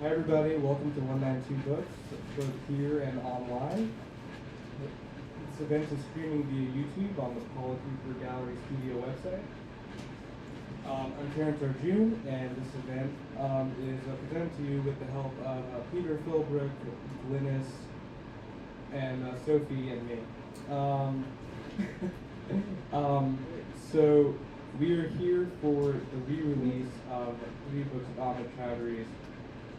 Hi everybody, welcome to 192 Books, both here and online. This event is streaming via YouTube on the Paula Cooper Gallery Studio website. I'm Terrence Arjun, and this event is presented to you with the help of Peter Philbrook, Glynis, and Sophie and me. So we are here for the re-release of 3 books of Amit Chaudhuri's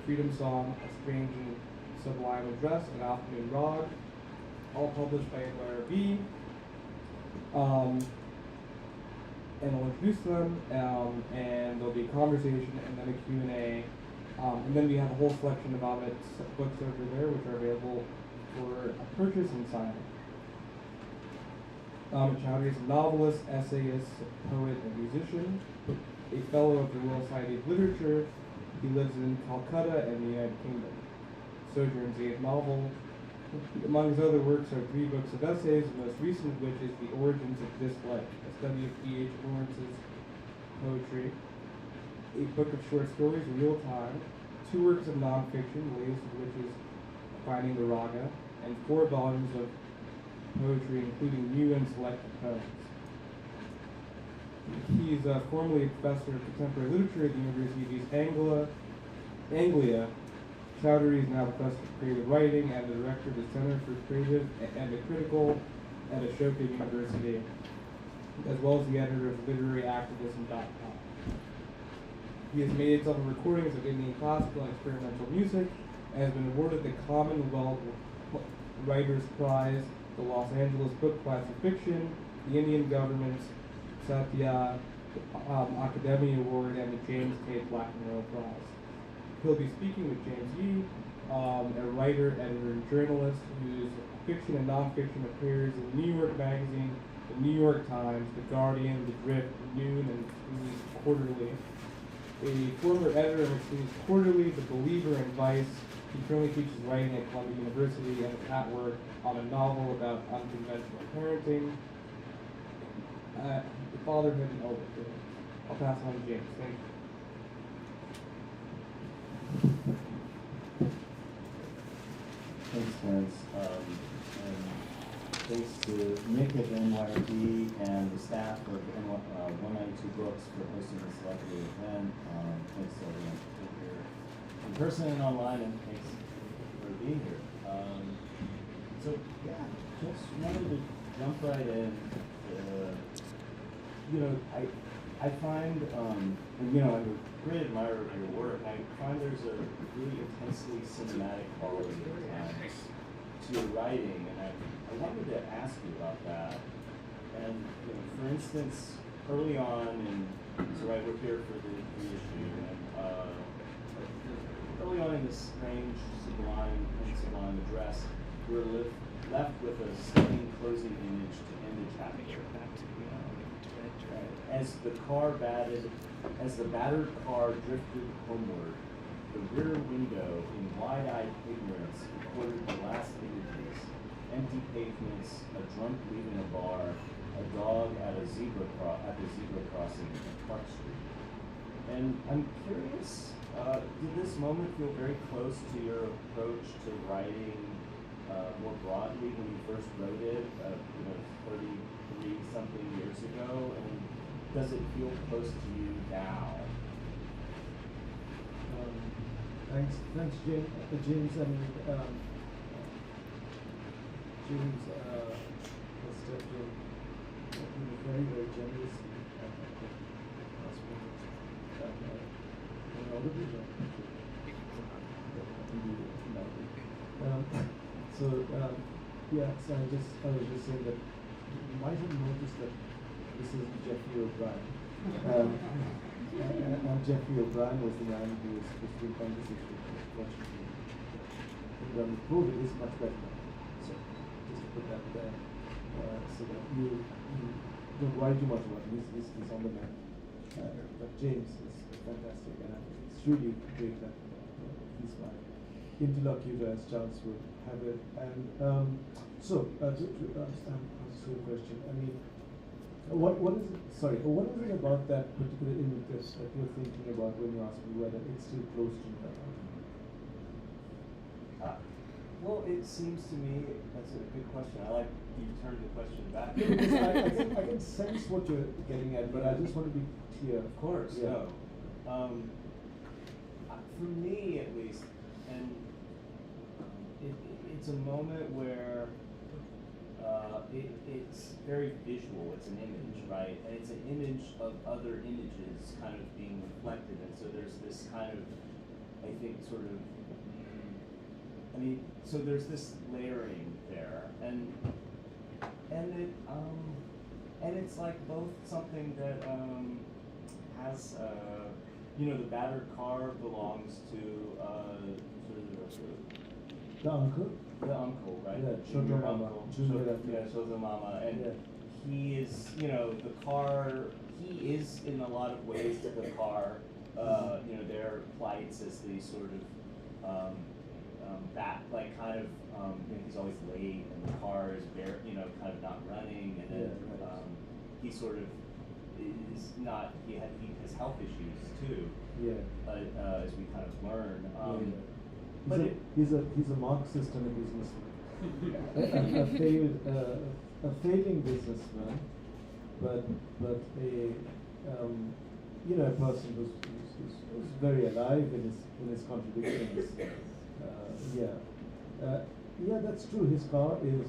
Freedom Song, A Strange and Sublime Address, and Afternoon Raag, all published by NYRB. And I'll introduce them, and there'll be a conversation, and then a Q&A. And then we have a whole selection of Amit's books over there, which are available for purchase and signing. Amit Chaudhuri is a novelist, essayist, poet, and musician, a fellow of the Royal Society of Literature. He lives in Calcutta and the United Kingdom. Sojourn's 8th novel. Among his other works are 3 books of essays, the most recent of which is The Origins of Dislike, a study of P.H. Lawrence's poetry, a book of short stories, Real Time, 2 works of nonfiction, the latest of which is Finding the Raga, and 4 volumes of poetry, including new and selected poems. He's formerly a professor of contemporary literature at the University of East Anglia. Chaudhuri is now a professor of creative writing and the director of the Center for Creative and the Critical at Ashoka University, as well as the editor of literary-activism.com. He has made several recordings of Indian classical and experimental music and has been awarded the Commonwealth Writers' Prize, the Los Angeles Book Prize for Fiction, the Indian government's Satya Akademi Award, and the James K. Blackman Royal Prize. He'll be speaking with James Yee, a writer, editor, and journalist whose fiction and nonfiction appears in New York Magazine, the New York Times, the Guardian, the Drift, Noon, and McSweeney's Quarterly. A former editor of McSweeney's Quarterly, The Believer, and Vice, he currently teaches writing at Columbia University and is at work on a novel about unconventional parenting, fatherhood, and elderhood. I'll pass it on to James. Thank you. Thanks, Terrence. And thanks to Nick at the NYRB and the staff of 192 Books for hosting this lovely event. Thanks to everyone for being here in person and online, and thanks for being here. So, yeah, just wanted to jump right in. I find, I'm a great admirer of your work, and I find there's a really intensely cinematic quality at times to your writing, and I wanted to ask you about that. And, for instance, early on we're here for the issue, and early on in this Strange, Sublime Address, we're left with a stunning closing image to end the chapter. As the battered car drifted homeward, the rear window in wide-eyed ignorance recorded the last images: empty pavements, a drunk leaving a bar, a dog at the zebra crossing at Park Street. And I'm curious, did this moment feel very close to your approach to writing more broadly when you first wrote it, 33-something years ago? And does it feel close to you now? Thanks, James. James was definitely very, very generous so I was just saying that you might have noticed that this is Jeffrey O'Brien. And Jeffrey O'Brien was the man who was supposed to become this issue. Unfortunately, the COVID is much better now. So just to put that there, so that you don't worry too much about it. He's on the map. But James is fantastic, and it's really great that he's my interlocutor, as Charles would have it. And to answer your question, I mean, what is it about that particular image that you're thinking about when you ask me whether it's still close to you? Well, it seems to me that's a good question. I like you turned the question back. Because I can sense what you're getting at, but I just want to be clear. Of course, yeah. no. For me, at least, and it's a moment where it's very visual. It's an image, right? And it's an image of other images kind of being reflected. And so there's this kind of, I think, sort of, so there's this layering there, and it's like both something that has, the battered car belongs to The uncle? the uncle, right? Yeah, Junior Shotomama. uncle. Junior Shotomama. And yeah. he is, the car, he is in a lot of ways to the car, their plights as these sort of, he's always late and the car is kind of not running, and then he sort of is not, he has health issues too. Yeah. As we kind of learn. He's a Marxist and a businessman. a failing businessman, but a person who's very alive in his contradictions. That's true. His car is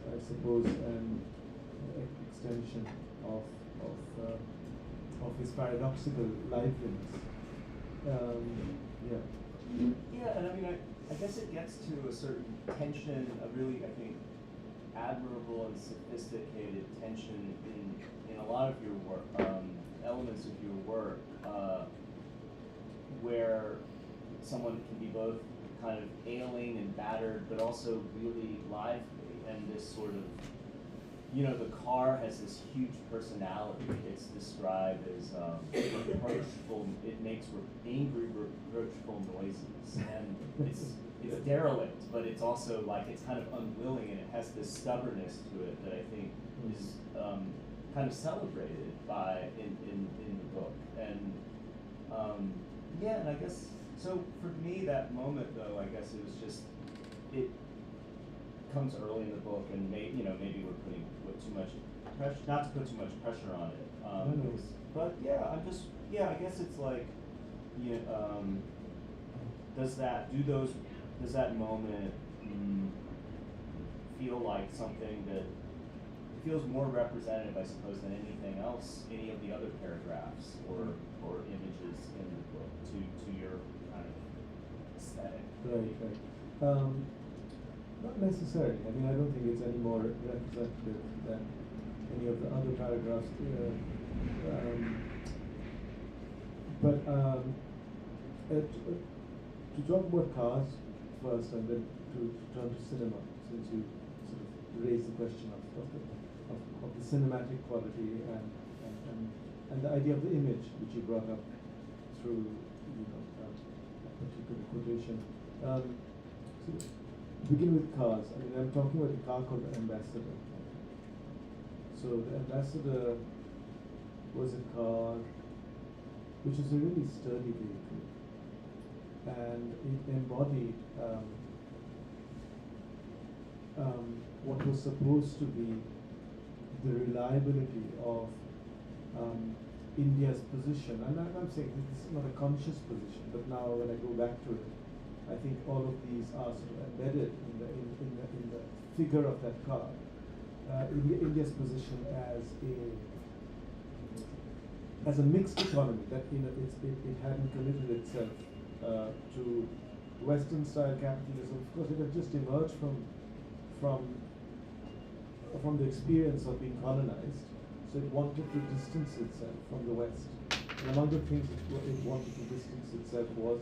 I suppose an extension of his paradoxical liveliness. Yeah, and I guess it gets to a certain tension, a really, I think, admirable and sophisticated tension in a lot of your work, elements of your work, where someone can be both kind of ailing and battered, but also really lively, and this sort of, the car has this huge personality. It's described as reproachful. It makes angry, reproachful noises, and it's derelict, but it's also like it's kind of unwilling, and it has this stubbornness to it that I think is kind of celebrated in the book. And and I guess so. For me, that moment though, I guess it was just it comes early in the book, and maybe we're putting too much pressure, not to put too much pressure on it. But I guess it's like, does that moment feel like something that feels more representative, I suppose, than anything else, any of the other paragraphs or images in the book to your kind of aesthetic? Right. Not necessarily. I don't think it's any more representative than any of the other paragraphs. To talk about cars first, and then to turn to cinema, since you sort of raised the question of the cinematic quality and the idea of the image, which you brought up through a particular quotation. So begin with cars. I'm talking about a car called the Ambassador. So the Ambassador was a car which is a really sturdy vehicle, and it embodied what was supposed to be the reliability of India's position. And I'm saying this is not a conscious position, but now when I go back to it, I think all of these are sort of embedded in the figure of that car. India's position as a mixed economy, that it hadn't committed itself to Western style capitalism. Of course, it had just emerged from the experience of being colonized, so it wanted to distance itself from the West. And among the things it wanted to distance itself was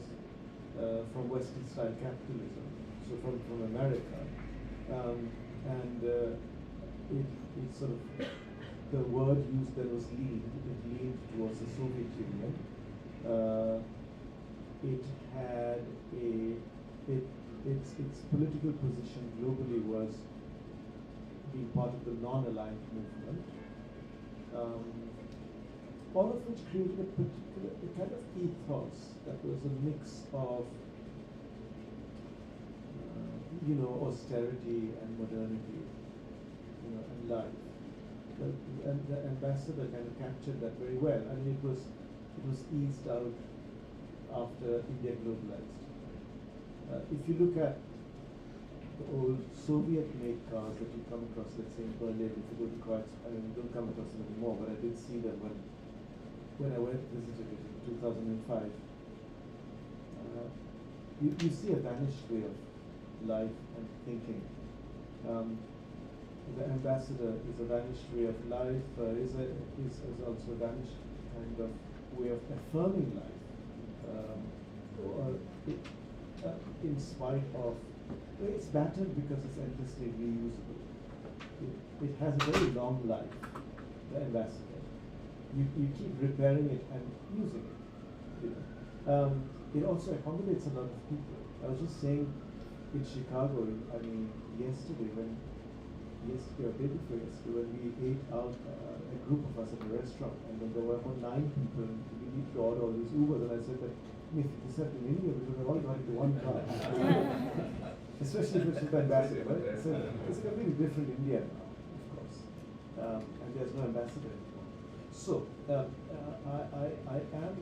from Western style capitalism, so from America, and it sort of, the word used there was leaned. It leaned towards the Soviet Union. It had its political position globally was being part of the non-aligned movement. All of which created a kind of ethos that was a mix of you know, austerity and modernity, you know, and life. And the ambassador kind of captured that very well. I mean, it was eased out after India globalized. If you look at the old Soviet-made cars that you come across, let's say in Berlin, if you go to Kreuz, I mean, you don't come across them anymore, but I did see them when I went visited it in 2005. You see a vanished way of life and thinking. The ambassador is a vanished way of life, is also a vanished kind of way of affirming life, or in spite of, it's battered because it's endlessly reusable. It has a very long life, the ambassador. You keep repairing it and using it. You know. It also accommodates a lot of people. I was just saying in Chicago, I mean, yesterday or day before yesterday, when we ate out, a group of us at a restaurant, and then there were about 9 people, and we need to order all these Ubers, and I said that, if this happened in India, we would have all got into one car. Especially if it's with ambassador, right? So it's a completely different India now, of course. And there's no ambassador anymore. So, I am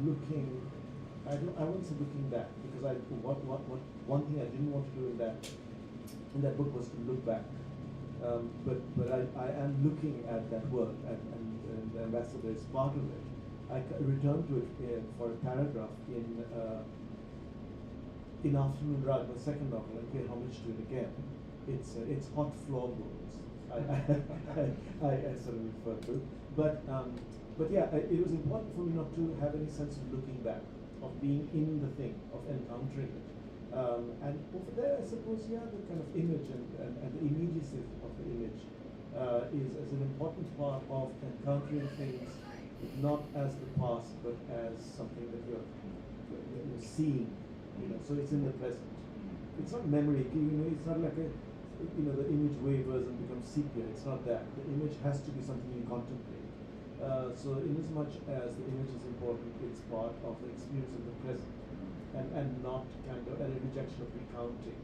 looking, I won't say looking back, because one thing I didn't want to do in that book was to look back. But I am looking at that work, and the ambassador is part of it. I returned to it for a paragraph in Afternoon Raag, my second novel, and paid homage to it again. It's hot floorboards. I sort of refer to, but yeah, it was important for me not to have any sense of looking back, of being in the thing, of encountering it. And over there, I suppose, yeah, the kind of image and the immediacy of the image is an important part of encountering things, not as the past, but as something that you're seeing. You know, so it's in the present. It's not memory. You know, it's not like the image wavers and becomes sepia. It's not that. The image has to be something you contemplate. So in as much as the image is important, it's part of the experience of the present, and not kind of a rejection of recounting.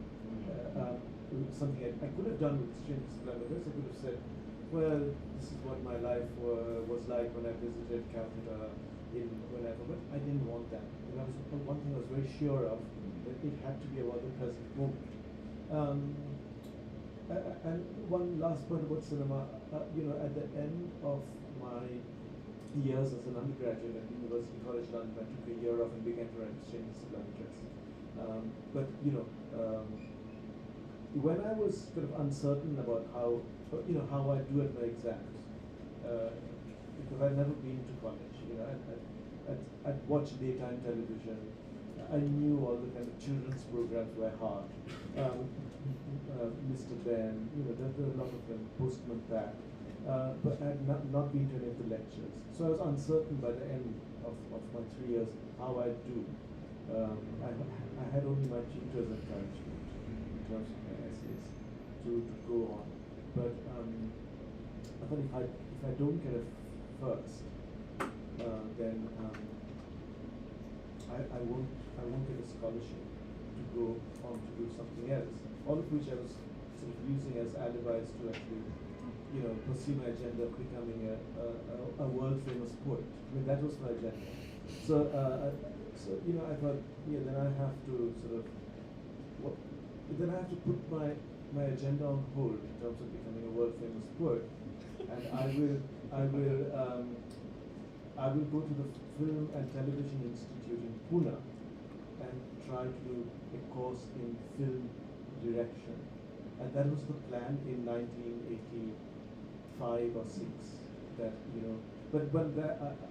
Something I could have done with Strange and Sublime Address. I could have said, well, this is what my life was like when I visited Calcutta in whenever, but I didn't want that. And that was one thing I was very sure of, that it had to be about the present moment. And one last point about cinema, at the end of my years as an undergraduate at University College London, I took a year off and began to write Strange and Sublime Address. When I was kind of uncertain about how I do at my exams, because I'd never been to college, I'd watched daytime television. I knew all the kind of children's programs by heart. Mr. Ben, there were a lot of them, Postman Pat. But I had not been to any of the lectures. So I was uncertain by the end of my 3 years how I'd do. I had only my tutor's encouragement in terms of my essays to go on. But I thought if I don't get a first, then I won't get a scholarship to go on to do something else. All of which I was sort of using as alibis to actually, pursue my agenda of becoming a world famous poet. I mean, that was my agenda. So I thought, then I have to then I have to put my agenda on hold in terms of becoming a world famous poet, and I will go to the Film and Television Institute in Pune and try to do a course in film direction. And that was the plan in 1985 or 6. That but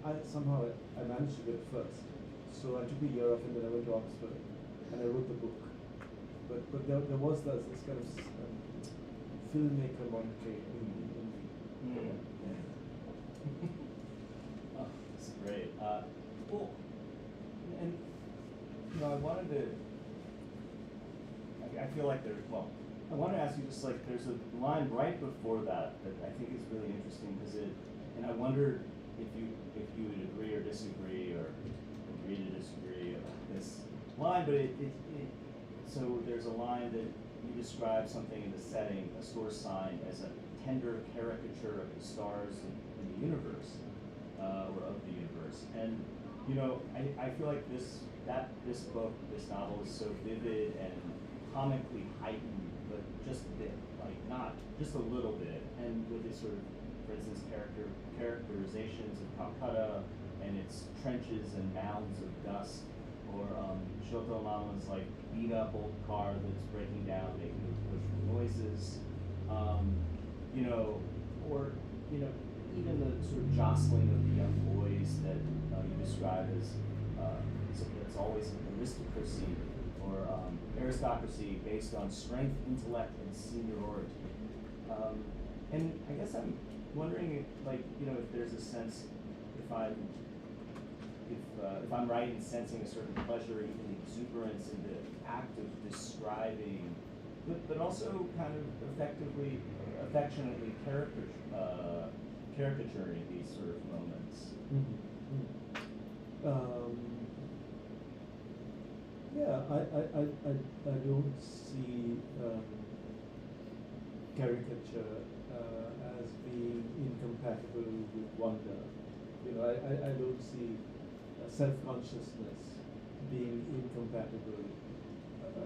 I somehow I managed to do it first. So I took a year off and then I went to Oxford and I wrote the book. But there was this kind of filmmaker monte in me. Oh, that's great. Cool. And I wanted to. I feel like I want to ask you just like there's a line right before that I think is really interesting because and I wonder if you would agree or disagree or agree to disagree about this line, but so there's a line that you describe something in the setting, a store sign, as a tender caricature of the stars in the universe, or of the universe. And you know, I feel like this book, this novel is so vivid and comically heightened, but just a bit, like not just a little bit, and with this sort of, for instance, characterizations of Calcutta and its trenches and mounds of dust, or Shoto Mama's like beat up old car that's breaking down, making pushful noises, you know, or you know, even the sort of jostling of the young boys that you describe as it's always an aristocracy or aristocracy based on strength, intellect, and seniority. And I guess I'm wondering, if, like, you know, if there's a sense, if I'm right in sensing a certain pleasure, even exuberance in the act of describing, but also kind of affectionately caricaturing these sort of moments. Yeah, I don't see caricature as being incompatible with wonder. You know, I don't see self-consciousness being incompatible.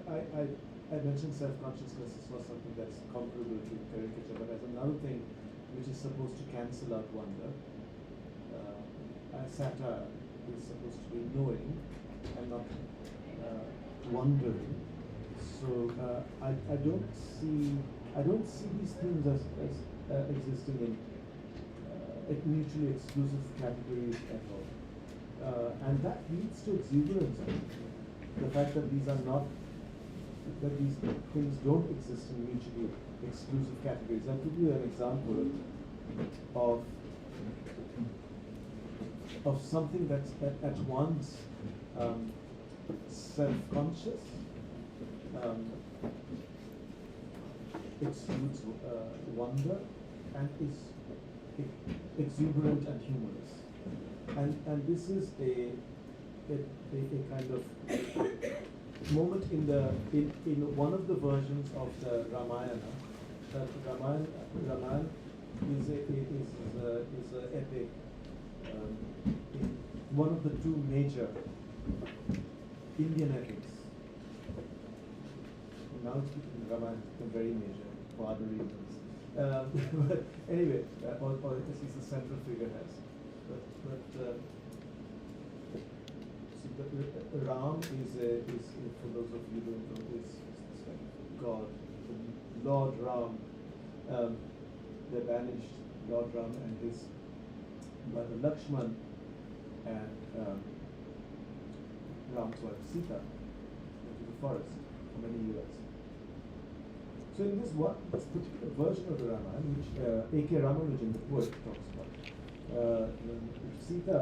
I mentioned self-consciousness is not something that's comparable to caricature, but as another thing which is supposed to cancel out wonder. Satire is supposed to be knowing and not wondering. So I don't see these things as existing in mutually exclusive categories at all. And that leads to exuberance. The fact that these things don't exist in mutually exclusive categories. I'll give you an example of something that's at once self-conscious, exudes wonder, and is exuberant and humorous. And this is a kind of moment in one of the versions of the Ramayana. That Ramayana is a epic. In one of the two major Indian epics. Now it's become Ramayana has become very major for other reasons. But anyway, or at least the central figure has. But see, Ram is for those of you who don't know, is God, Lord Ram, the banished Lord Ram and his brother Lakshman and Ram's wife Sita into the forest for many years. So in this particular version of the Ramayana, which A.K. Ramanujan, the poet, talks about, Sita.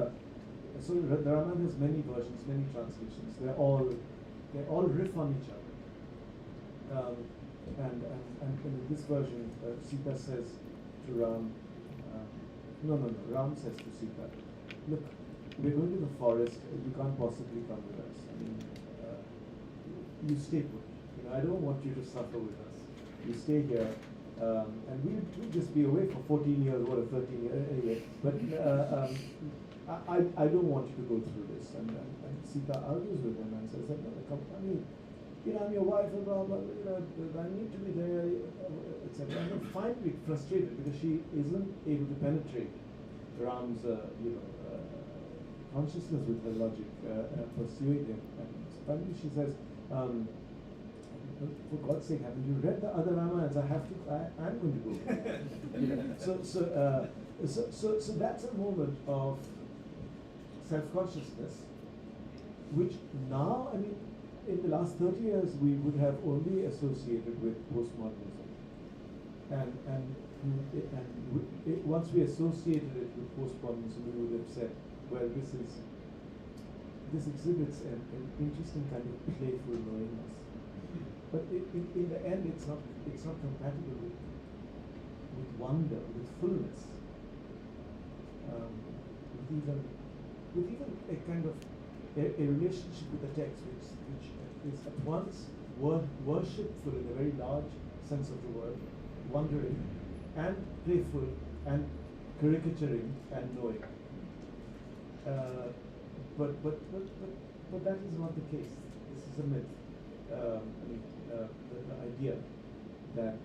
So the Ramayana has many versions, many translations. They all riff on each other. And in this version, Sita says to Ram, no, Ram says to Sita, look, we're going to the forest, you can't possibly come with us. I mean, you stay put. You know, I don't want you to suffer with us. You stay here, and we'll just be away for 14 years, or 13 years, anyway. But I don't want you to go through this. And Sita argues with him and says, no, come, I mean, you know, I'm your wife, and blah, blah, you know, I need to be there, etc. And then finally frustrated because she isn't able to penetrate Ram's, consciousness with her logic, pursuing him. And finally she says, for God's sake, haven't you read the other Ramayans? I'm going to go. So that's a moment of self-consciousness, which now, I mean, in the last 30 years, we would have only associated with postmodernism. Once we associated it with postmodernism, we would have said, well, this exhibits an interesting kind of playful knowingness. But in the end, it's not compatible with wonder, with fullness, with even a kind of a relationship with the text, which is at once worshipful in a very large sense of the word, wondering, and playful, and caricaturing, and knowing. But that is not the case. This is a myth. The idea that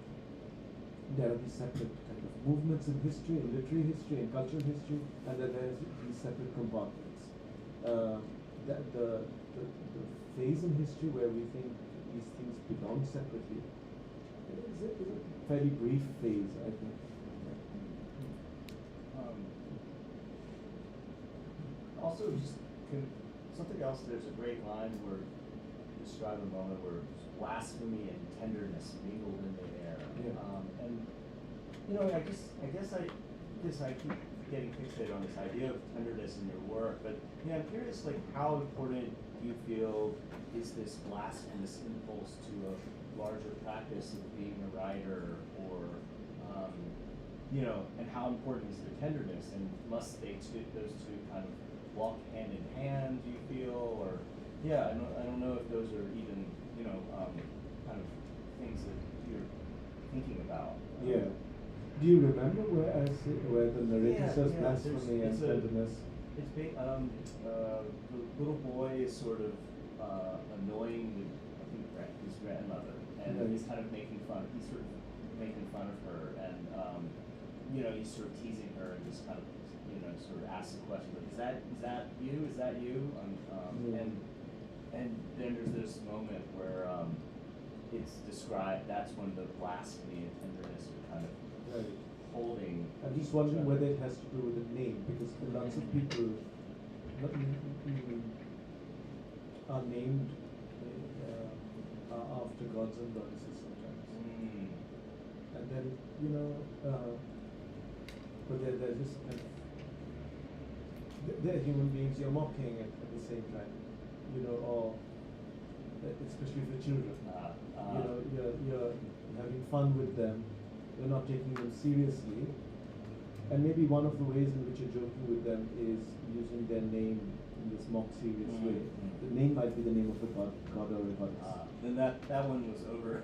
there are these separate kind of movements in history, in literary history, in cultural history, and that there are these separate compartments. The phase in history where we think these things belong separately is a fairly brief phase, I think. Also, just something else. There's a great line where you describe a moment where blasphemy and tenderness mingled in the air. Yeah. And I guess I keep getting fixated on this idea of tenderness in your work. But I'm curious, like, how important do you feel is this blasphemous impulse to a larger practice of being a writer, or and how important is the tenderness, and must those two kind of walk hand in hand, do you feel? Or I don't know if those are even kind of things that you're thinking about. Yeah. Do you remember where the narrator says blasphemy and tenderness? It's the little boy is sort of annoying his grandmother, and he's kind of making fun. He's sort of making fun of her, and he's sort of teasing her, and just kind of sort of asks the question, like, is that you? Is that you? And then there's this moment where it's described. That's when the blasphemy and tenderness are kind of holding. I'm just wondering whether it has to do with the name, because lots of people are named after gods and goddesses sometimes. And then, but they're just kind of, they're human beings you're mocking at the same time, or especially for children. You're having fun with them, you're not taking them seriously, and maybe one of the ways in which you're joking with them is using their name in this mock serious way. The name might be the name of a god or a goddess. Then that one was over.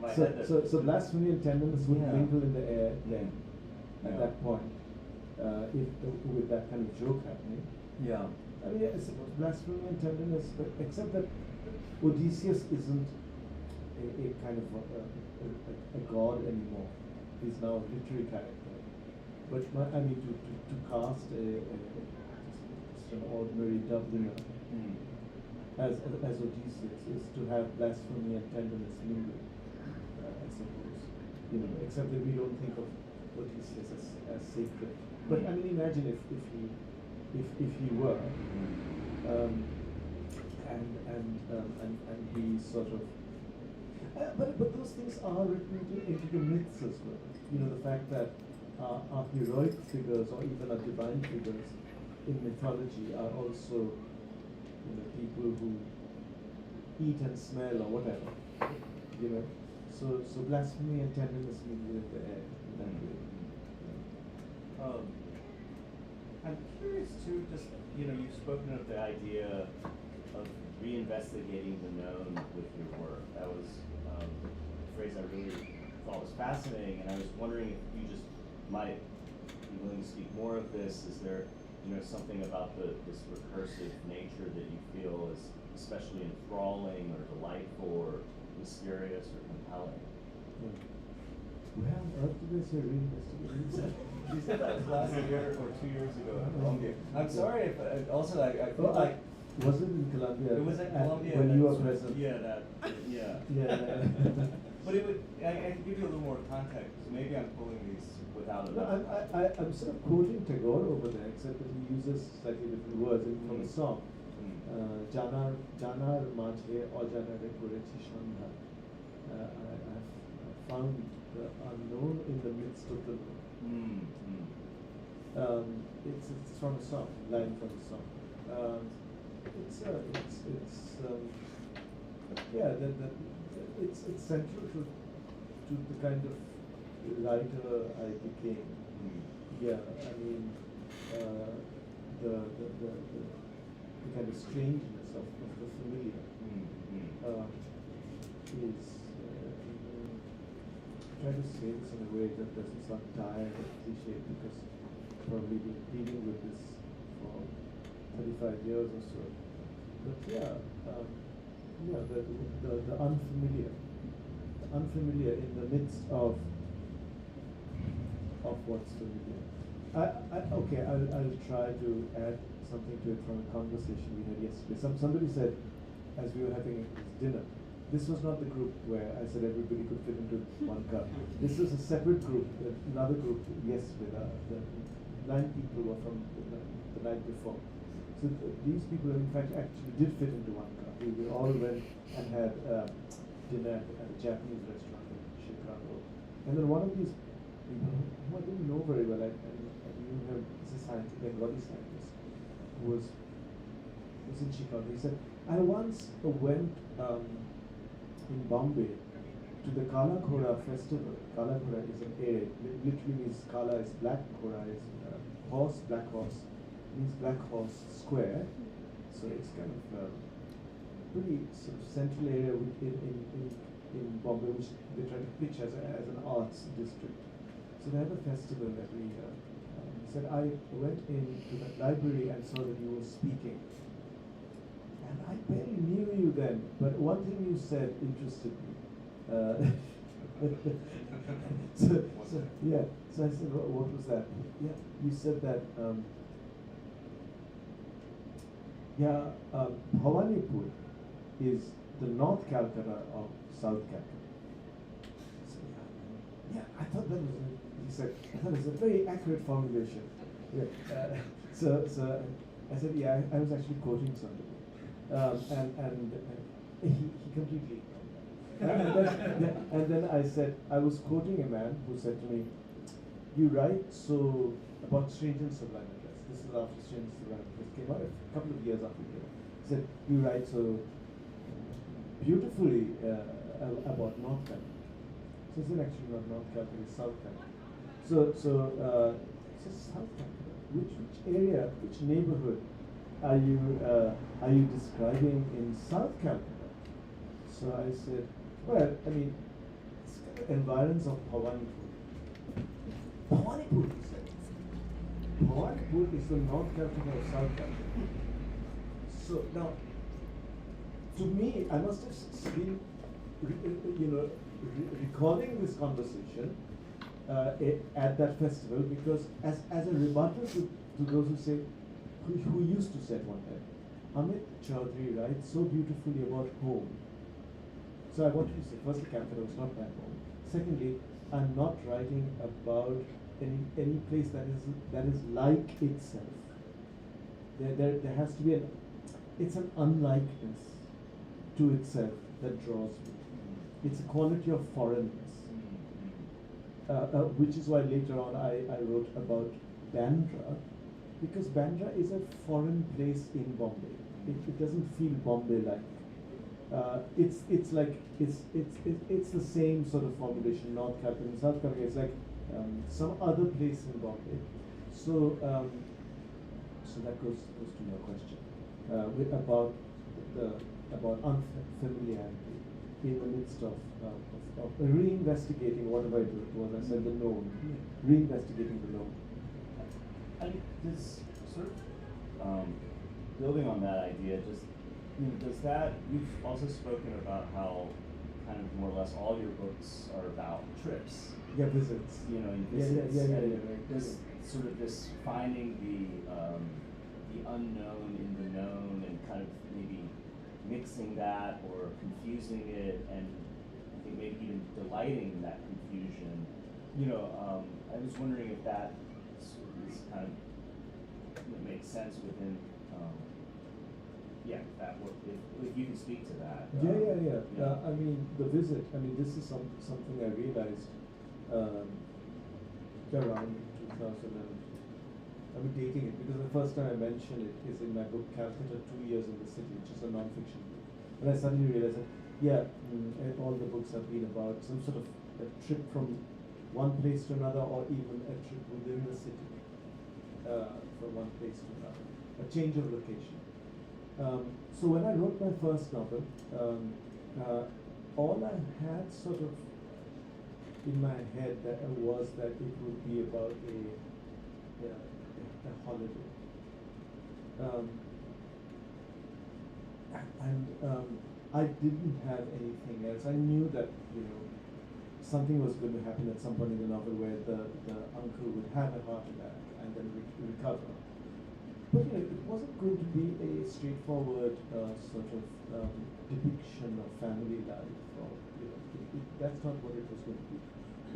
My head. So blasphemy and tenderness would mingle in the air then, at that point, if with that kind of joke happening. Yeah. I mean, I suppose blasphemy and tenderness, but except that Odysseus isn't a kind of a god anymore. He's now a literary character. But to cast just an ordinary Dubliner as Odysseus is to have blasphemy and tenderness mingled, I suppose. Except that we don't think of Odysseus as sacred. But imagine if he were, and he sort of. But those things are written into the myths as well. The fact that our heroic figures or even our divine figures in mythology are also people who eat and smell or whatever. So blasphemy and tenderness mingle in the air in that way. I'm curious too, just you've spoken of the idea of reinvestigating the known with your work. That was a phrase I really thought was fascinating, and I was wondering if you just might be willing to speak more of this. Is there something about this recursive nature that you feel is especially enthralling or delightful or mysterious or compelling? Where on earth did they say reinvestigating? You said that last year or 2 years ago in Colombia. I'm sorry if I feel like. Was it in Colombia? It was in Colombia when you were present. Yeah. But I can give you a little more context. Maybe I'm pulling these without a. No, I'm sort of quoting Tagore over there, except that he uses slightly different words from a song. Janar Majhe or Janare Kurechi Shandha. I found the unknown in the midst of the known. It's from a song, line from a song. It's central to the kind of writer I became. The kind of strangeness of the familiar. is, try to say this in a way that doesn't sound tired or cliche, because probably been dealing with this for 35 years or so. But yeah, the unfamiliar in the midst of what's familiar. I'll try to add something to it from a conversation we had yesterday. Somebody said, as we were having this dinner, this was not the group where I said everybody could fit into one cup. This was a separate group, another group yesterday. The 9 people were from the night before. So these people, in fact, actually did fit into one cup. We all went and had dinner at a Japanese restaurant in Chicago. And then one of these people, who I didn't know very well, I knew him, he's a scientist, Bengali scientist, who was in Chicago. He said, I once went in Bombay to the Kala Ghora festival. Kala Ghora is an area, literally means Kala is black, Ghora is horse, black horse, means black horse square. So it's kind of pretty sort of central area in Bombay, which they try to pitch as an arts district. So they have a festival every year. He said, I went into the library and saw that you were speaking. And I barely knew you then, but one thing you said interested me. So I said, what was that? Yeah, you said that, Bhawanipur is the North Calcutta of South Calcutta. So, yeah, I thought that was he said, I thought it was a very accurate formulation. Yeah. So I said, yeah, I was actually quoting somebody. And he completely and then I said, I was quoting a man who said to me, you write so about Strange and Sublime Address. This is after Strange and Sublime Address came out, a couple of years after it came out. He said, you write so beautifully about North Calcutta. So it's actually not North Calcutta, it's South Calcutta. So it's just South Calcutta. Which area, which neighborhood are you describing in South Calcutta? So I said, well, I mean, it's kind of environs of Bhawanipur. Bhawanipur, he said. Bhawanipur is the North Calcutta of South Calcutta. So now, to me, I must have been, recalling this conversation at that festival, because as a rebuttal to those who say, who used to say at one time, Amit Chaudhuri writes so beautifully about home. So I wanted to say, firstly, Calcutta was not my home. Secondly, I'm not writing about any place that is like itself. There has to be it's an unlikeness to itself that draws me. It's a quality of foreignness, which is why later on I wrote about Bandra, because Bandra is a foreign place in Bombay. It doesn't feel Bombay-like. It's like it's the same sort of formulation. North Calcutta and South Calcutta. It's like some other place in Bombay. So that goes to your question about unfamiliarity in the midst of reinvestigating whatever it was. I said the known, reinvestigating the known. And this sort of building on that idea, just does that, you've also spoken about how kind of more or less all your books are about trips. Yeah, visits. Visits. Yeah. This sort of this finding the unknown in the known, and kind of maybe mixing that or confusing it, and I think maybe even delighting in that confusion. I was wondering if that is kind of makes sense within. If you can speak to that. Yeah. I mean, the visit. I mean, this is something I realized around 2000. I'm dating it because the first time I mentioned it is in my book Calcutta, 2 Years in the City, which is a non-fiction book. And I suddenly realized that, all the books have been about some sort of a trip from one place to another, or even a trip within the city from one place to another, a change of location. So when I wrote my first novel, all I had sort of in my head that was that it would be about a holiday. Um, and I didn't have anything else. I knew that something was going to happen at some point in the novel where the uncle would have a heart attack and then recover. But it wasn't going to be a straightforward sort of depiction of family life, or that's not what it was going to be.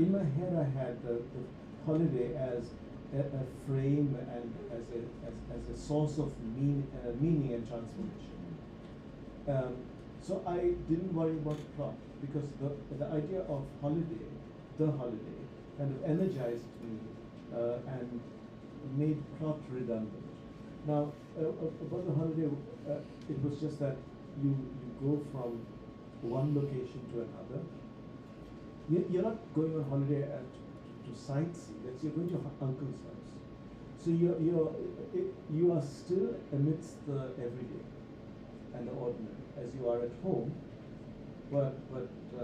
In my head, I had the holiday as a frame and as a source of meaning and transformation. So I didn't worry about the plot because the idea of the holiday, kind of energized me and made plot redundant. Now, about the holiday, it was just that you go from one location to another. You're not going on holiday to sightsee. You're going to your uncle's house. So you are still amidst the everyday and the ordinary, as you are at home. But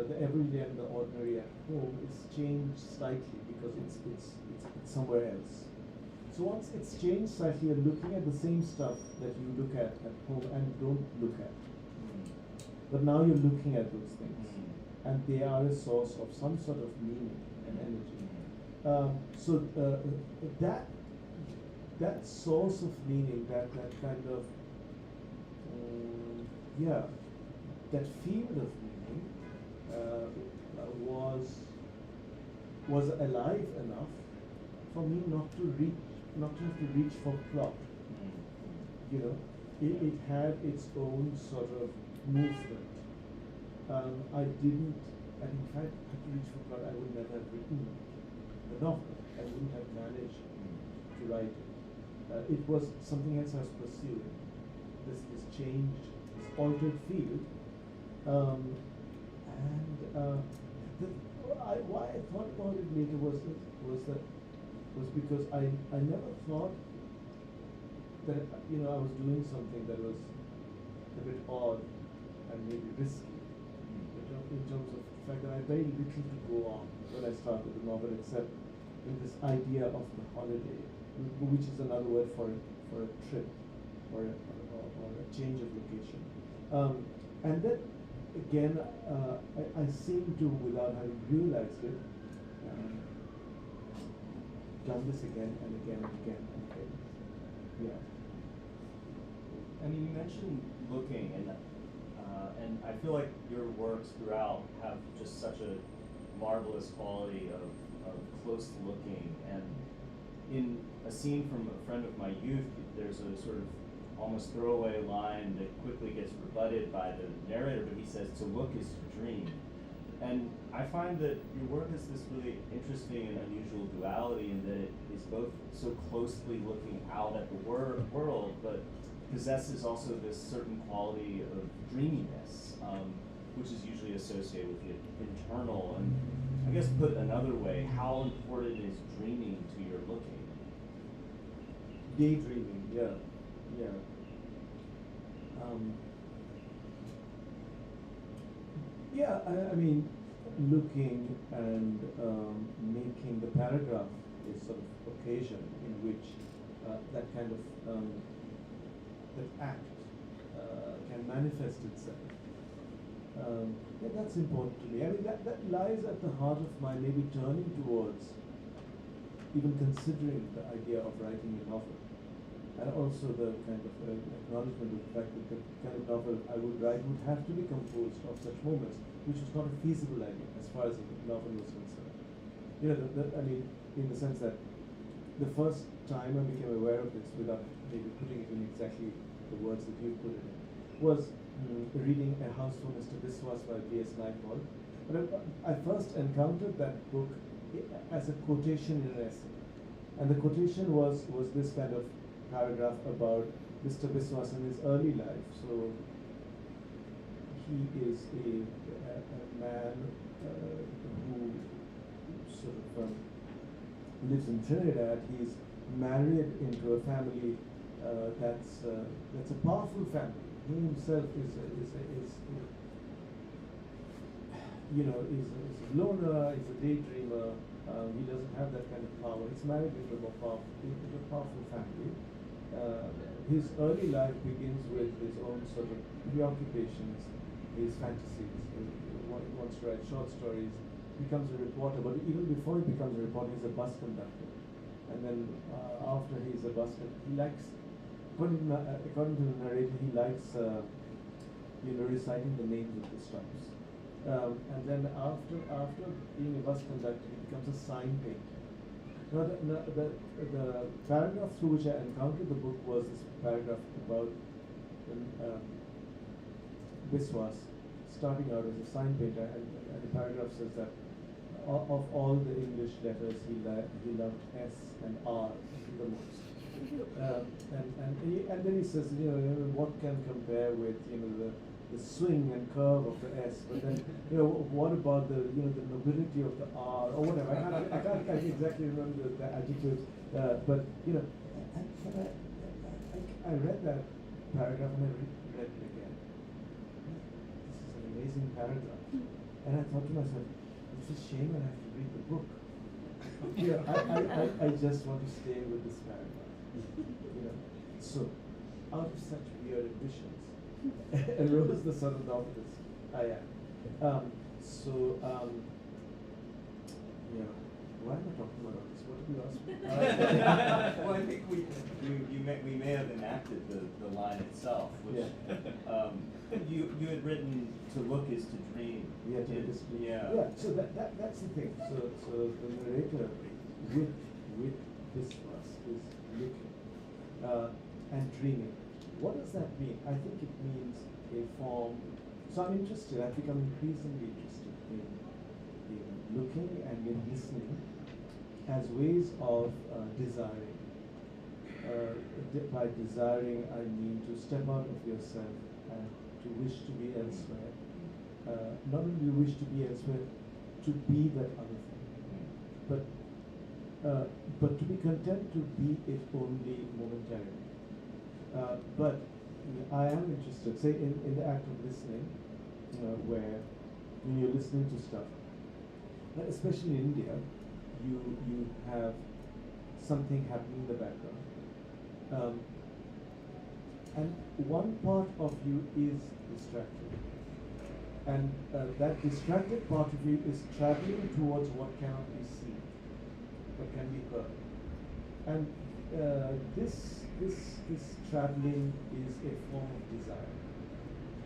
the everyday and the ordinary at home is changed slightly because it's somewhere else. So once it's changed slightly, you're looking at the same stuff that you look at home and don't look at. But now you're looking at those things, and they are a source of some sort of meaning and energy. So that source of meaning, that kind of that field of meaning was alive enough for me not to have to reach for plot. It had its own sort of movement. I didn't, and in fact, had to reach for plot, I would never have written the novel. I wouldn't have managed to write it. It was something else I was pursuing. This changed, this altered field. Why I thought about it later was because I never thought that I was doing something that was a bit odd and maybe risky in terms of the fact that I had very little to go on when I started the novel, except in this idea of the holiday, which is another word for a trip or a change of location. And then again, I seem to, without having realized it, done this again and again and again and again. Yeah. I mean, you mentioned looking, and I feel like your works throughout have just such a marvelous quality of close looking. And in a scene from a friend of my youth, there's a sort of almost throwaway line that quickly gets rebutted by the narrator, but he says, "To look is to dream." And I find that your work has this really interesting and unusual duality in that it is both so closely looking out at the world, but possesses also this certain quality of dreaminess, which is usually associated with the internal. And I guess put another way, how important is dreaming to your looking? Daydreaming, yeah. I mean, looking and making the paragraph a sort of occasion in which that kind of that act can manifest itself. That's important to me. I mean, that lies at the heart of my maybe turning towards even considering the idea of writing a novel. And also the kind of acknowledgement of the fact that the kind of novel I would write would have to be composed of such moments, which was not a feasible idea as far as the novel was concerned. I mean, in the sense that the first time I became aware of this, without maybe putting it in exactly the words that you put it in, was reading A House for Mr. Biswas by B.S. Naipaul. But I first encountered that book as a quotation in an essay. And the quotation was this kind of paragraph about Mr. Biswas in his early life. So he is a man who sort of lives in Trinidad. He's married into a family that's a powerful family. He himself is is a loner, is a daydreamer. He doesn't have that kind of power. He's married into a powerful family. His early life begins with his own sort of preoccupations, his fantasies. He wants to write short stories, becomes a reporter, but even before he becomes a reporter, he's a bus conductor. And then after he's a bus conductor, he likes, according to the narrator, he likes reciting the names of the stops. And then after being a bus conductor, he becomes a sign painter. Now, the paragraph through which I encountered the book was this paragraph about Biswas starting out as a sign painter, and the paragraph says that of all the English letters, he loved S and R the most. And then he says, what can compare with the swing and curve of the S, but then what about the the nobility of the R or whatever? I can't exactly remember the adjectives, but I read that paragraph and I read it again. This is an amazing paragraph, and I thought to myself, it's a shame I have to read the book. I just want to stay with this paragraph. So out of such weird ambitions arose the sort of novelist I am. Why am I talking about this? What did you ask me? Well, I think we may have enacted the line itself, which you had written, to look is to dream. Yeah, to look is to dream. Yeah. So that's the thing. So the narrator with this verse is looking and dreaming. What does that mean? I think it means a form. So I'm interested. I've become increasingly interested in looking and in listening as ways of desiring. By desiring, I mean to step out of yourself and to wish to be elsewhere. Not only to wish to be elsewhere, to be that other thing. But to be content to be it only momentarily. But I am interested, say in the act of listening, where when you're listening to stuff, especially in India, you have something happening in the background. And one part of you is distracted. And that distracted part of you is traveling towards what cannot be seen, what can be heard. And this traveling is a form of desire.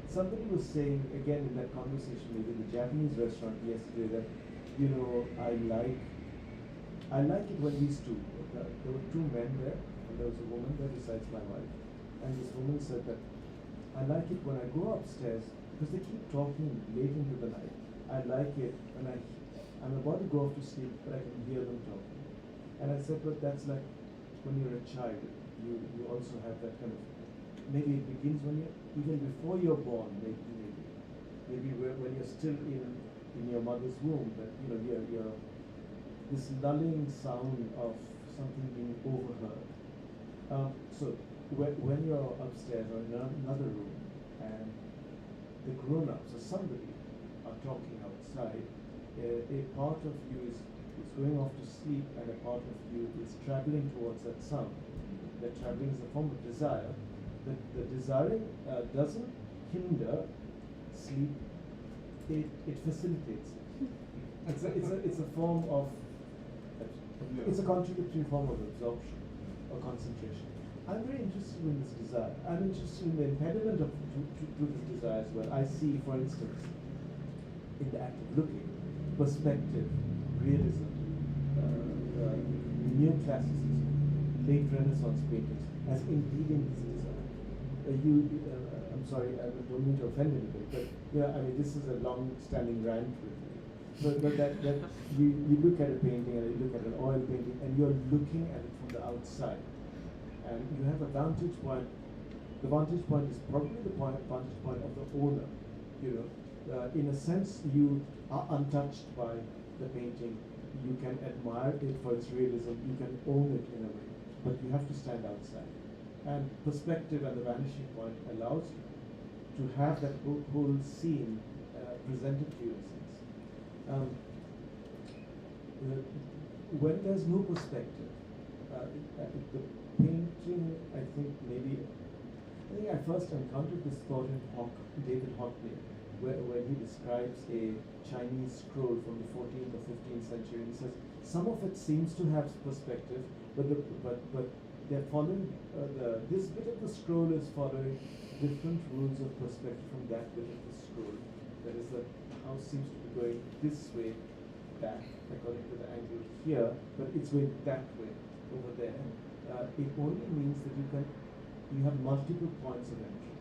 Somebody was saying, again in that conversation maybe in the Japanese restaurant yesterday, that I like it when these two, there were two men there, and there was a woman there besides my wife, and this woman said that I like it when I go upstairs because they keep talking late into the night. I like it when I'm about to go off to sleep, but I can hear them talking. And I said, but that's like when you're a child. You also have that kind of, maybe it begins when even before you're born, maybe when you're still in your mother's womb, that you're this lulling sound of something being overheard. So when you're upstairs or in another room and the grown-ups or somebody are talking outside, a part of you is going off to sleep and a part of you is traveling towards that sound. That traveling is a form of desire. The desiring doesn't hinder sleep, it facilitates it. It's a form of, it's a contributory form of absorption or concentration. I'm very interested in this desire. I'm interested in the impediment to this desire as well. I see, for instance, in the act of looking, perspective, realism, neoclassicism, late Renaissance paintings as impeding this desire. I'm sorry, I don't mean to offend anybody, but this is a long-standing rant with me. But that you look at a painting and you look at an oil painting and you're looking at it from the outside, and you have a vantage point. The vantage point is probably the vantage point of the owner. In a sense, you are untouched by the painting. You can admire it for its realism. You can own it in a way, but you have to stand outside. And perspective and the vanishing point allows you to have that whole scene presented to you in a sense. Um, when there's no perspective, the painting, I think I first encountered this thought in David Hockney, where he describes a Chinese scroll from the 14th or 15th century, and he says some of it seems to have perspective, but they're following this bit of the scroll is following different rules of perspective from that bit of the scroll. That is, the house seems to be going this way back according to the angle here, but it's going that way over there. It only means that you have multiple points of entry.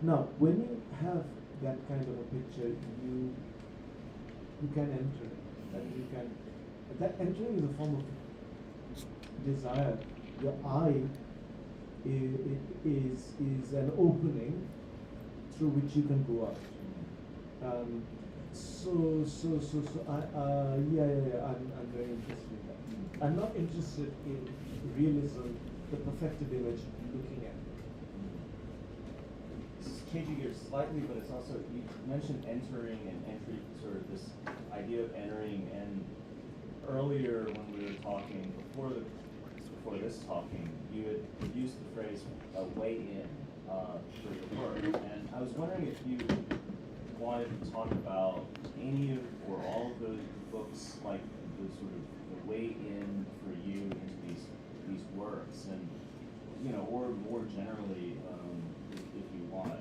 Now, when you have that kind of a picture, you can enter it, and you can. That entering is a form of desire. Your eye is an opening through which you can go out. I'm very interested in that. I'm not interested in realism, the perfected image looking at it. This is changing gears slightly, but it's also, you mentioned entering and entry, sort of this idea of entering, and earlier when we were talking, before this talking, you had used the phrase way in for your work, and I was wondering if you wanted to talk about any of or all of those books, like the sort of the way in for you into these works, and or more generally, if you want,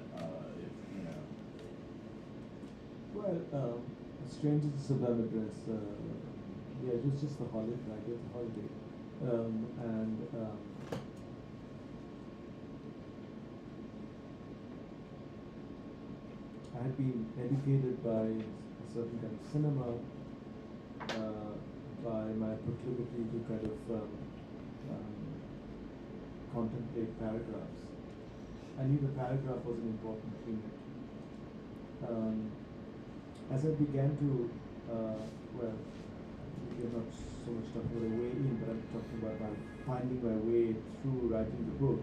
Well, Strange and Sublime Address, it was just the holiday, I had been educated by a certain kind of cinema, by my proclivity to kind of contemplate paragraphs. I knew the paragraph was an important thing. As I began to, we're not so much talking about a way in, but I'm talking about finding my way through writing the book.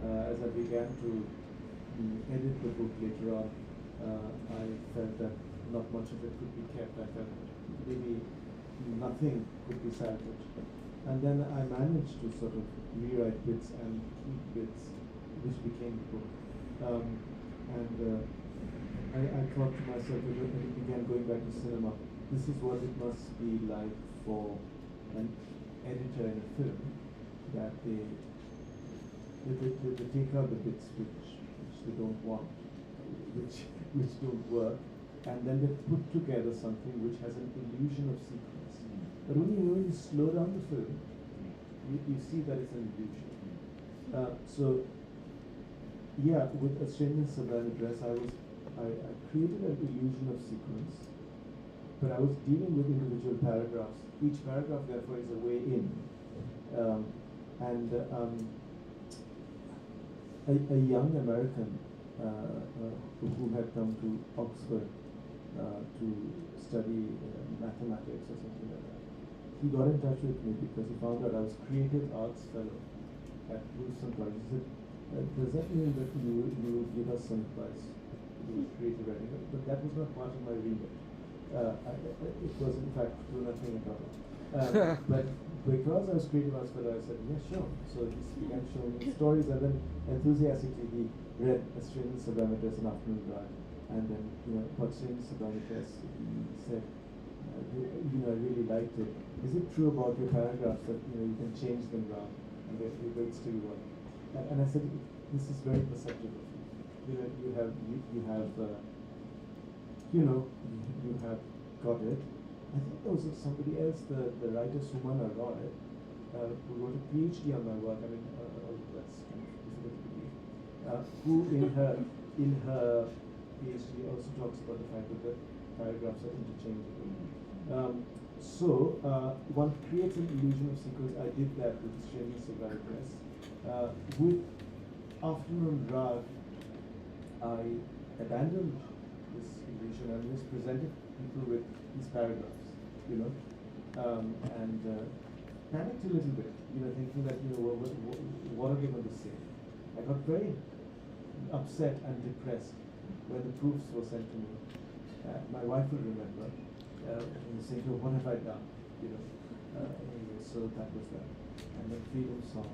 As I began to edit the book later on, I felt that not much of it could be kept. I felt maybe nothing could be salvaged. And then I managed to sort of rewrite bits and keep bits, which became the book. I thought to myself, when I began going back to cinema, this is what it must be like for an editor in a film, that they take out the bits which they don't want, which don't work, and then they put together something which has an illusion of sequence. But when you slow down the film, you see that it's an illusion. With A Strange and Sublime Address, I created an illusion of sequence, but I was dealing with individual paragraphs. Each paragraph, therefore, is a way in. A young American who had come to Oxford to study mathematics or something like that, he got in touch with me because he found out I was creative arts fellow at Wilson College. He said, does that mean that you will give us some advice to do creative writing? But that was not part of my remit. It was, in fact, do nothing at all. But because I was creative arts fellow, I said, yeah, sure. So he began showing me stories, and then enthusiastically he read A Strange and Sublime Address and Afternoon Raag. And then, for Strange and Sublime Address, he said, I really liked it. Is it true about your paragraphs that, you can change them around and they will still work? And I said, this is very perceptible. You have got it. I think there was somebody else, the writer Sumana Roy, who wrote a PhD on my work. I mean, that's kind of difficult to believe. Who in her PhD also talks about the fact that the paragraphs are interchangeable. One creates an illusion of sequence. I did that with Strange and Sublime Address. With Afternoon Raag, I abandoned this illusion and just presented people with these paragraphs, and panicked a little bit, thinking that, what are they going to say? I got very upset and depressed when the proofs were sent to me. My wife will remember. and you say, "Oh, what have I done?" Anyway, so that was that. And then Freedom Song,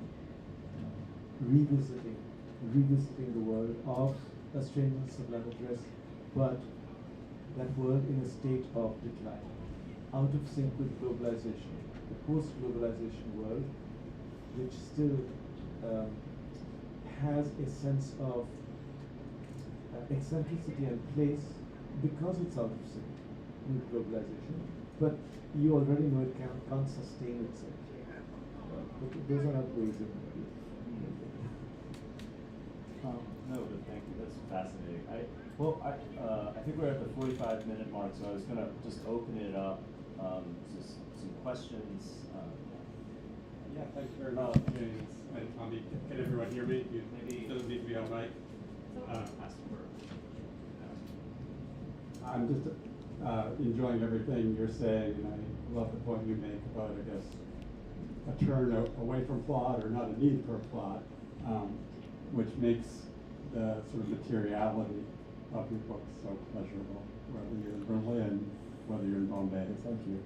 revisiting the world of A Strange and Sublime Address, but that world in a state of decline, out of sync with globalization, the post-globalization world, which still has a sense of eccentricity and place because it's out of sync with globalization, but you already know it can't sustain itself. But those are not ways of No, but thank you. That's fascinating. I think we're at the 45-minute mark, so I was going to just open it up to some questions. Yeah, thanks very much, James and Tommy. Can everyone hear me? You Maybe doesn't need to be on mic. ask for. I'm just enjoying everything you're saying, and I love the point you make about, I guess, a turn away from plot, or not a need for a plot, which makes the sort of materiality of your book so pleasurable, whether you're in Berlin, whether you're in Bombay. Thank you.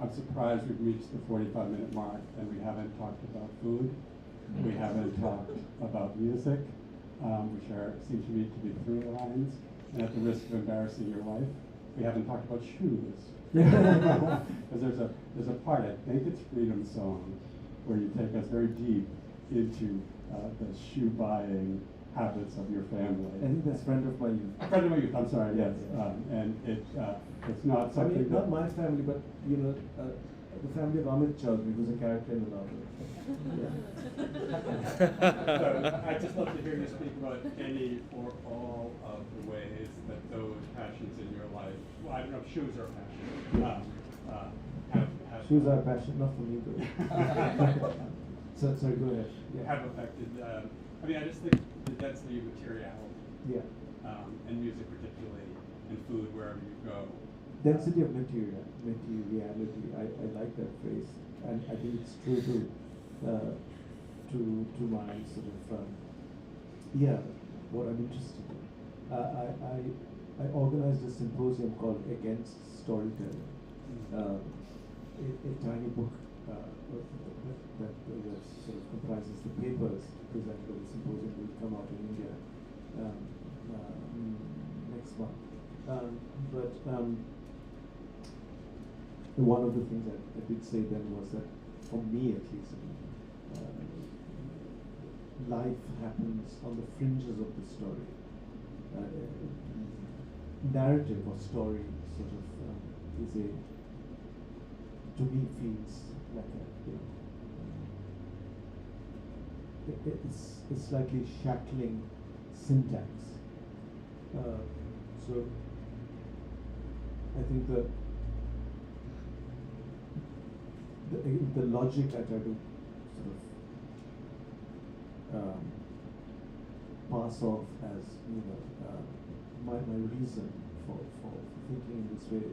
I'm surprised we've reached the 45-minute mark and we haven't talked about food. We haven't talked about music, which seem to me to be through lines. And at the risk of embarrassing your wife, we haven't talked about shoes. Because there's a part, I think it's Freedom Song, where you take us very deep into the shoe buying habits of your family. I think that's friend of my youth. A friend of my youth, I'm sorry, yes. And it's not something not my family, but the family of Amit Chaudhuri, who's a character in the novel. So I'd just love to hear you speak about any or all of the ways that those passions in your life, well, I don't know if shoes are a passion, have Shoes are a passion, not for me though. Sorry, go ahead. Yeah. have affected, I just think the density of materiality, Yeah. and music particularly, and food wherever you go. Density of materiality. I like that phrase, and I think it's true to my sort of what I'm interested in. I organized a symposium called Against Storytelling, a tiny book that sort of comprises the papers presented at the symposium will come out in India next month. One of the things I did say then was that, for me at least, life happens on the fringes of the story. Narrative or story sort of to me feels like it's slightly shackling syntax. So I think the logic I try to sort of pass off as my reason for thinking in this way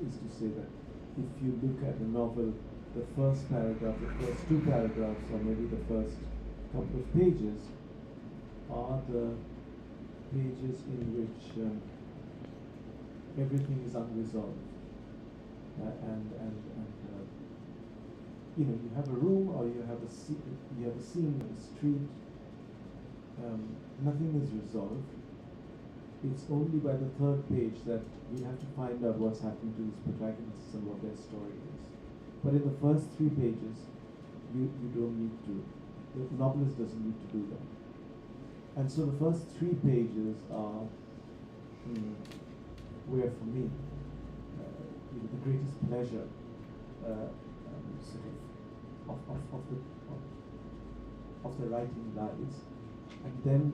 is to say that if you look at a novel, the first paragraph, the first two paragraphs, or maybe the first couple of pages are the pages in which everything is unresolved, you have a room or you have a scene in the street. Nothing is resolved. It's only by the third page that we have to find out what's happening to these protagonists and what their story is. But in the first 3 pages, you don't need to. The novelist doesn't need to do that. And so the first 3 pages are where, for me, the greatest pleasure of the writing lies, and then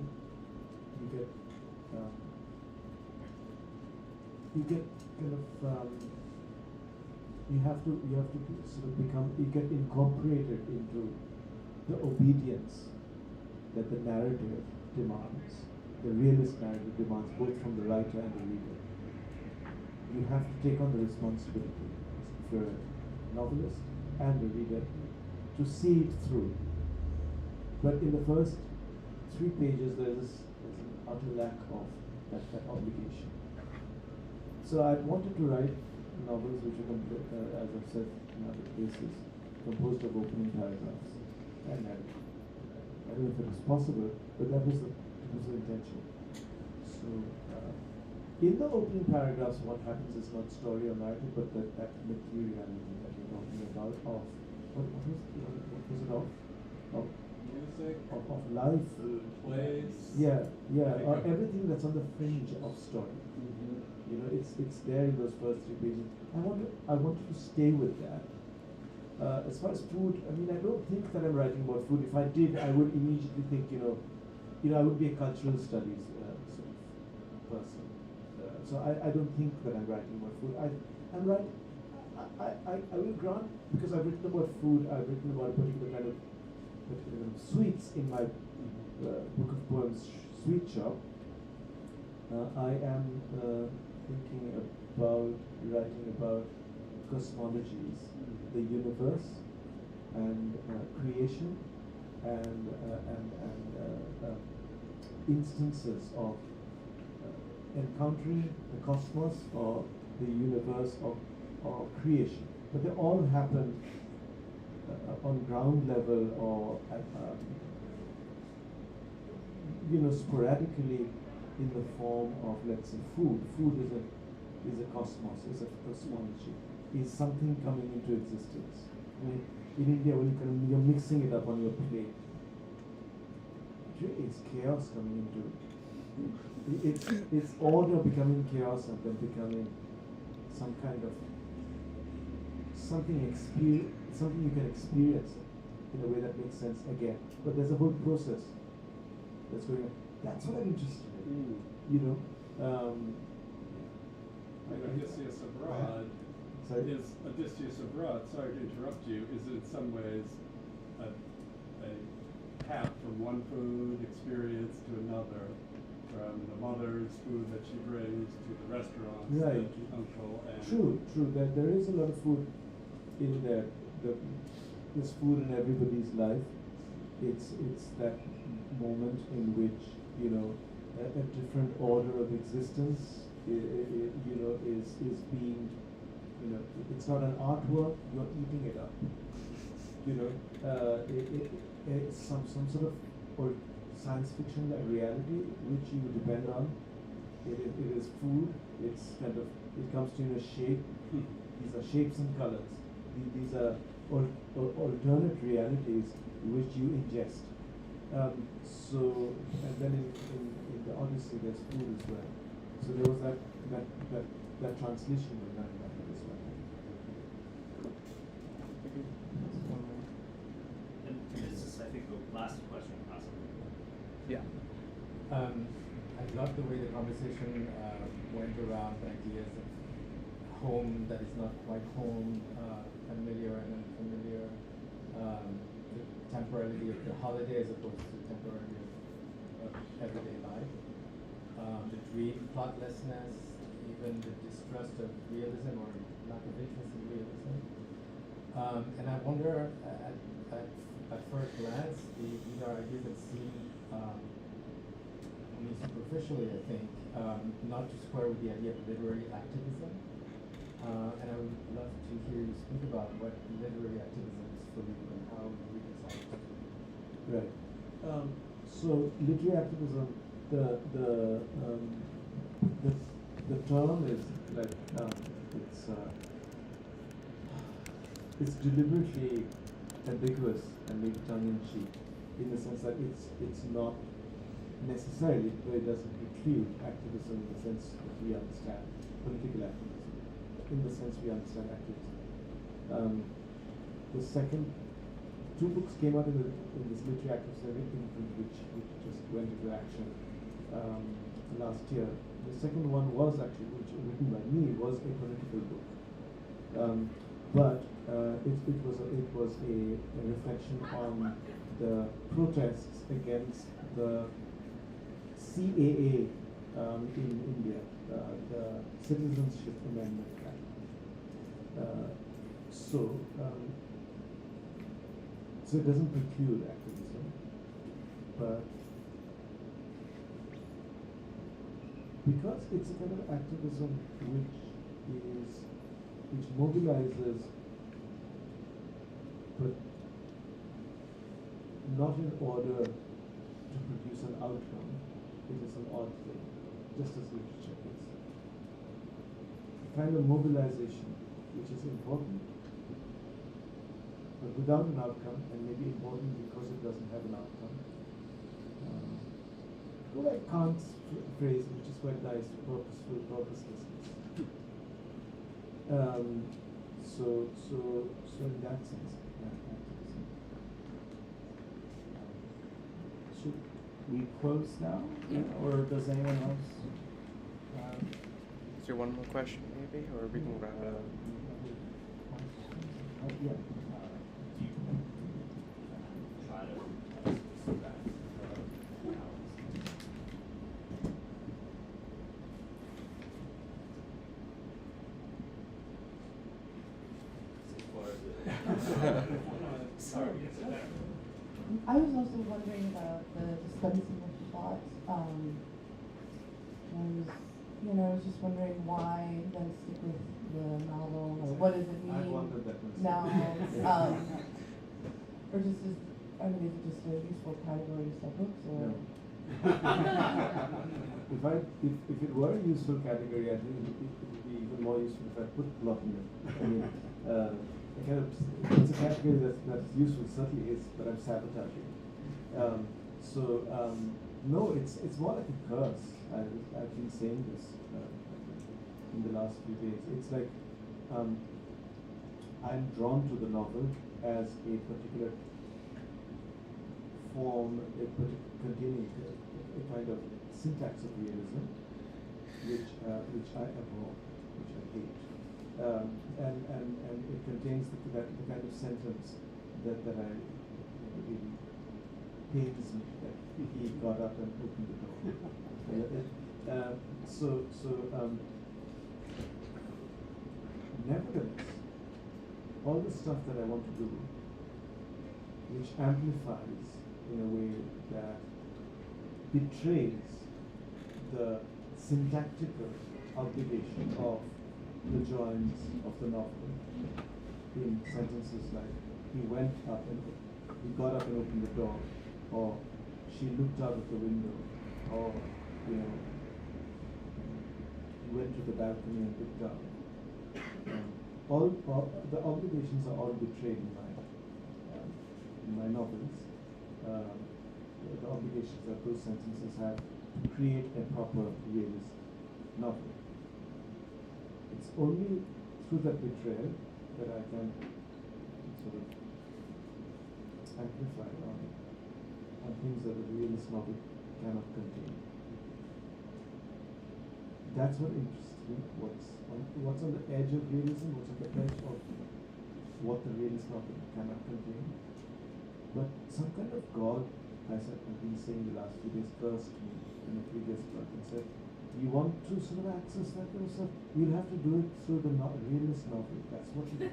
you get kind of you have to sort of you get incorporated into the obedience that the narrative demands, the realist narrative demands, both from the writer and the reader. You have to take on the responsibility, if you're a novelist and a reader, to see it through. But in the first 3 pages, there's an utter lack of that obligation. So I wanted to write novels which are, as I've said in other places, composed of opening paragraphs. And I don't know if it was possible, but that was the intention. So in the opening paragraphs, what happens is not story or narrative, but that materiality that you're talking about of what was it of? Of Music, of life. food, place. Yeah, Like or everything that's on the fringe of story. Mhm. You know, it's there in those first 3 pages. I wanted to stay with that. As far as food, I mean, I don't think that I'm writing about food. If I did, I would immediately think, I would be a cultural studies sort of person. So I don't think that I'm writing about food. I'm writing. I will grant, because I've written about food. I've written about a particular kind of sweets in my book of poems, Sweet Shop. I am thinking about writing about cosmologies, the universe, and creation, and instances of encountering the cosmos or the universe or creation. But they all happen on ground level or at, sporadically in the form of, let's say, food. Food is a cosmos, is a cosmology, is something coming into existence. I mean, in India, when you're mixing it up on your plate, it's chaos coming into it. It's order becoming chaos and then becoming some kind of something you can experience in a way that makes sense again. But there's a whole process that's going on. That's what I'm interested in. Odysseus Abroad is Odysseus Abroad. Sorry to interrupt you. Is in some ways a path from one food experience to another, from the mother's food that she brings to the restaurants, right. the uncle, and True. There is a lot of food in there. There's food in everybody's life. It's that moment in which a different order of existence is being it's not an artwork. You're eating it up. It's some sort of or science fiction like reality which you depend on. It is food. It's kind of it comes to you in a shape. These are shapes and colors. These are alternate realities which you ingest. And then in the Odyssey there's food as well. So there was that translation in that as well. And this is, I think, the last question possibly. Yeah. I love the way the conversation went around ideas of home that is not quite home, familiar and unfamiliar, the temporality of the holiday as opposed to the temporality of everyday life, the dream plotlessness, even the distrust of realism or lack of interest in realism. And I wonder, at first glance, these are ideas that seem only superficially, I think, not to square with the idea of literary activism. And I would love to hear you speak about what literary activism is for you and how you reconcile it. Right. So literary activism, the term is like it's deliberately ambiguous and maybe tongue-in-cheek in the sense that it's not necessarily, but it doesn't preclude activism in the sense that we understand political activism. In the sense we understand activism. The second, 2 books came out in this literary activism which just went into action last year. The second one was actually, which written by me, was a political book. But it was a reflection on the protests against the CAA in India, the Citizenship Amendment Act. So it doesn't preclude activism, but because it's a kind of activism which mobilizes, but not in order to produce an outcome. It is an odd thing, just as literature is. A kind of mobilization which is important, but without an outcome, and maybe important because it doesn't have an outcome. Go like Kant's phrase, which is quite nice, purposeful purposelessness. So in that sense, activism. Should we close now, or does anyone else? Is there one more question, maybe, or we can wrap it up? Yeah. Do you try to sit back? Sorry. I was also wondering about the dispensing of plot. I was just wondering why then stick with the novel, or what does it mean I wondered that myself. now? Or just is it just a useful category to sell books, or? No. if it were a useful category, I think it would be even more useful if I put plot in it. I mean, it's a category that's useful, certainly is, but I'm sabotaging. No, it's more like a curse. I've been saying this in the last few days. It's like I'm drawn to the novel as a particular form, containing a kind of syntax of realism, which I abhor, which I hate, and it contains the kind of sentence that I really pains me that he got up and opened the door. Nevertheless, all the stuff that I want to do, which amplifies in a way that betrays the syntactical obligation of the joins of the novel in sentences like he got up and opened the door, or she looked out of the window, or he went to the balcony and looked down. All the obligations are all betrayed in my novels. The obligations that those sentences have to create a proper realist novel. It's only through that betrayal that I can sort of amplify on things that a realist novel cannot contain. That's what interests me. What's on the edge of realism, what's on the edge of what the realist novel cannot contain. But some kind of God, I've been saying the last few days, cursed me in a previous book and said, you want to sort of access that kind of stuff, you'll have to do it through the realist novel. That's what you do.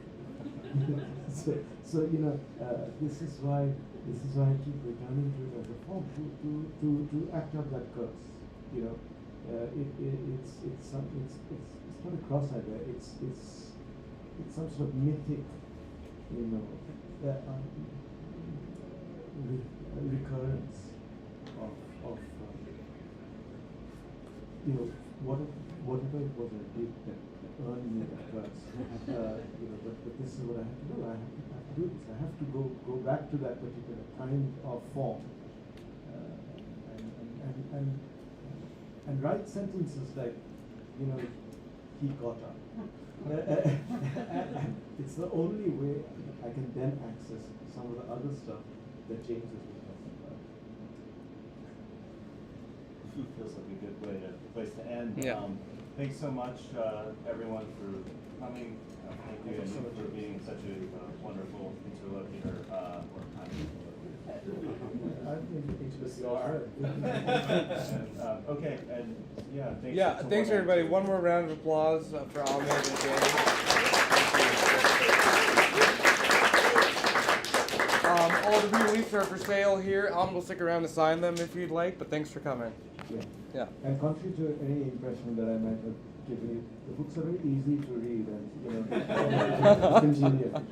This is why I keep returning to it as a form to act out that curse. It's not a cross idea. It's some sort of mythic, recurrence of whatever it was I did that earned me that curse. But this is what I have to do. I have to do this. I have to go back to that particular kind of form, and write sentences like, he got up. It's the only way I can then access some of the other stuff that James has been talking about. Feels like a good place to end. Yeah. Thanks so much, everyone, for coming. Thank you, and for being such a wonderful interlocutor. I think You are. And, okay, and yeah, Thanks everybody. One more round of applause for Amit and James. All the releases are for sale here. Will stick around to sign them if you'd like, but thanks for coming. Yeah. Yeah. And contrary to any impression that I might have given you, the books are very easy to read and, you know, congenial.